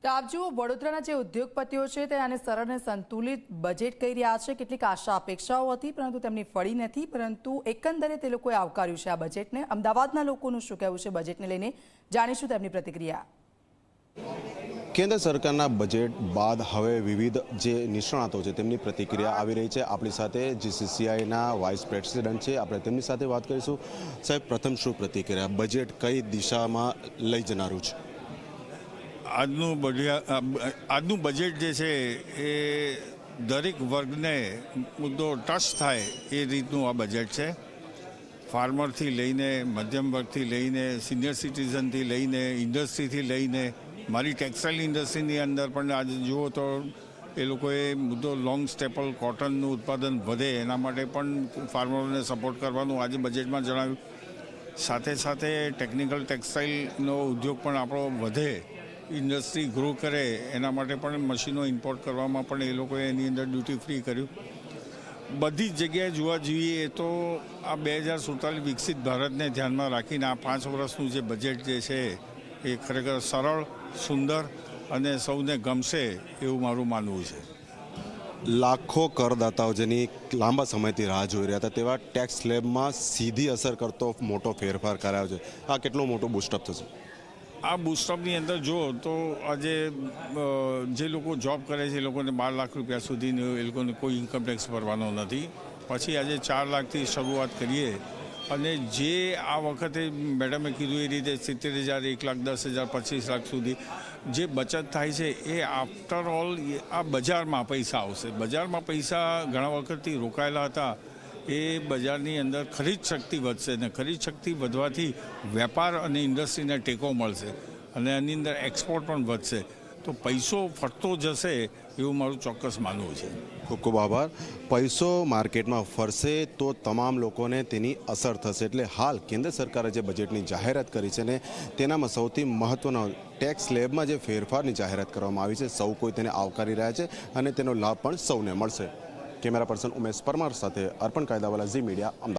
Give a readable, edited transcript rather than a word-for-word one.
તો આપ જુઓ વડોદરાના જે ઉદ્યોગપતિઓ છે તે આને સરળ અને સંતુલિત બજેટ કહી રહ્યા છે। કેટલીક આશા અપેક્ષાઓ હતી પરંતુ તેમની ફળી નથી, પરંતુ એકંદરે તે લોકોએ આવકાર્યું છે આ બજેટને। અમદાવાદના લોકોનું શું કહેવું છે બજેટને લઈને, જાણીશું તેમની પ્રતિક્રિયા। કેન્દ્ર સરકારના બજેટ બાદ હવે વિવિધ જે નિષ્ણાતો છે તેમની પ્રતિક્રિયા આવી રહી છે। આપણી સાથે જીસીસીઆઈના વાઇસ પ્રેસિડેન્ટ છે, આપણે તેમની સાથે વાત કરીશું। સાહેબ, પ્રથમ શું પ્રતિક્રિયા, બજેટ કઈ દિશામાં લઈ જનારું છે? આજનું બજેટ જે છે એ દરેક વર્ગને મુદ્દો ટચ થાય એ રીતનું આ બજેટ છે। ફાર્મરથી લઈને, મધ્યમ વર્ગથી લઈને, સિનિયર સિટીઝનથી લઈને, ઇન્ડસ્ટ્રીથી લઈને, મારી ટેક્સટાઇલ ઇન્ડસ્ટ્રીની અંદર પણ આજે જુઓ તો એ લોકોએ મુદ્દો લોંગ સ્ટેપલ કોટનનું ઉત્પાદન વધે એના માટે પણ ફાર્મરોને સપોર્ટ કરવાનું આજે બજેટમાં જણાવ્યું। સાથે સાથે ટેકનિકલ ટેક્સટાઇલનો ઉદ્યોગ પણ આપણો વધે, ઇન્ડસ્ટ્રી ગ્રો કરે એના માટે પણ મશીનો ઇમ્પોર્ટ કરવામાં પણ એ લોકોએ એની અંદર ડ્યુટી ફ્રી કર્યું। બધી જ જગ્યાએ જોવા જઈએ તો આ 2047 વિકસિત ભારતને ધ્યાનમાં રાખીને આ 5 વર્ષનું જે બજેટ જે છે એ ખરેખર સરળ, સુંદર અને સૌને ગમશે એવું મારું માનવું છે। લાખો કરદાતાઓ જેની લાંબા સમયથી રાહ જોઈ રહ્યા હતા તેવા ટેક્સ સ્લેબમાં સીધી અસર કરતો મોટો ફેરફાર કરાયો છે। આ કેટલો મોટો બૂસ્ટઅપ થશે? આ બૂસ્ટઅપની અંદર જુઓ તો આજે જે લોકો જોબ કરે છે એ લોકોને 12 લાખ રૂપિયા સુધીનું એ લોકોને કોઈ ઇન્કમ ટેક્સ ભરવાનો નથી। પછી આજે 4 લાખથી શરૂઆત કરીએ અને જે આ વખતે મેડમે કીધું એ રીતે 70,000, 1,10,000, 25 લાખ સુધી જે બચત થાય છે એ આફ્ટર ઓલ આ બજારમાં પૈસા આવશે। બજારમાં પૈસા ઘણા વખતથી રોકાયેલા હતા, એ બજારની અંદર ખરીદ શક્તિ વધશે અને ખરીદ શક્તિ વધવાથી વેપાર અને ઇન્ડસ્ટ્રીને ટેકો મળશે અને એની અંદર એક્સપોર્ટ પણ વધશે, તો પૈસો ફરતો જશે એવું મારું ચોક્કસ માનવું છે। ખૂબ ખૂબ આભાર। પૈસો માર્કેટમાં ફરશે તો તમામ લોકોને તેની અસર થશે। એટલે હાલ કેન્દ્ર સરકારે જે બજેટની જાહેરાત કરી છે ને તેનામાં સૌથી મહત્ત્વનો ટેક્સ સ્લેબમાં જે ફેરફારની જાહેરાત કરવામાં આવી છે, સૌ કોઈ તેને આવકારી રહ્યા છે અને તેનો લાભ પણ સૌને મળશે। કેમેરા પર્સન ઉમેશ પરમાર સાથે અર્પણ કાયદાવાલા, ઝી મીડિયા, અમદાવાદ।